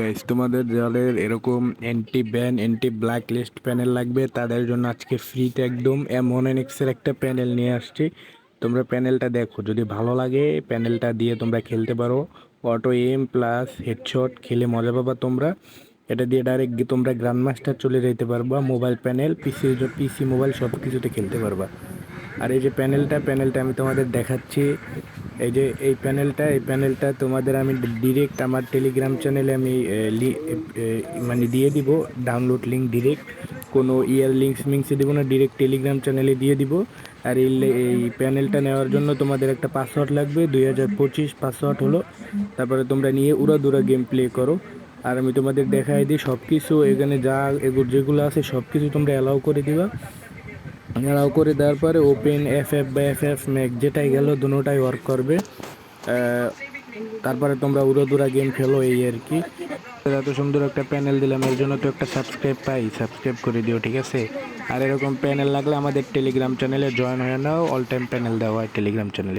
Guys, তোমাদের যাদের এরকম anti ban anti black list panel লাগবে তাদের জন্য আজকে ফ্রিতে একদম M1NX-এর একটা প্যানেল নিয়ে আসছি। তোমরা প্যানেলটা দেখো, যদি ভালো লাগে প্যানেলটা দিয়ে তোমরা খেলতে পারো। অটো এম প্লাস হেডশট খেলে মজা পাবা তোমরা। এটা দিয়ে ডাইরেক্ট তোমরা গ্র্যান্ড মাস্টার চলে যেতে পারবা। মোবাইল প্যানেল, পিসি মোবাইল সব কিছুতে খেলতে পারবা। আর এই যে প্যানেলটা আমি তোমাদের দেখাচ্ছি। এই যে এই প্যানেলটা তোমাদের আমি ডিরেক্ট আমার টেলিগ্রাম চ্যানেলে আমি মানে দিয়ে দিব। ডাউনলোড লিঙ্ক ডিরেক্ট, কোনো ইয়ার লিঙ্কসে দিব না, ডিরেক্ট টেলিগ্রাম চ্যানেলে দিয়ে দিব। আর এই প্যানেলটা নেওয়ার জন্য তোমাদের একটা পাসওয়ার্ড লাগবে, 2025 পাসওয়ার্ড হলো। তারপরে তোমরা নিয়ে উড়াদুরা গেম প্লে করো। আর আমি তোমাদের দেখাই দিই সব কিছু, এখানে যেগুলো আছে সব কিছু তোমরা অ্যালাউ করে দিবা। অ্যালাউ করে দেওয়ার পরে ওপেন FF বা FF ম্যাক যেটাই গেল দুটোটাই ওয়ার্ক করবে। তারপরে তোমরা উড়োদুরা গেম খেলো, এই আর কি। এত সুন্দর একটা প্যানেল দিলাম, এর জন্য তো একটা সাবস্ক্রাইব করে দিও, ঠিক আছে? আর এরকম প্যানেল লাগলে আমাদের টেলিগ্রাম চ্যানেলে জয়েন হয়ে নাও, অল টাইম প্যানেল দেওয়া হয় টেলিগ্রাম চ্যানেলে।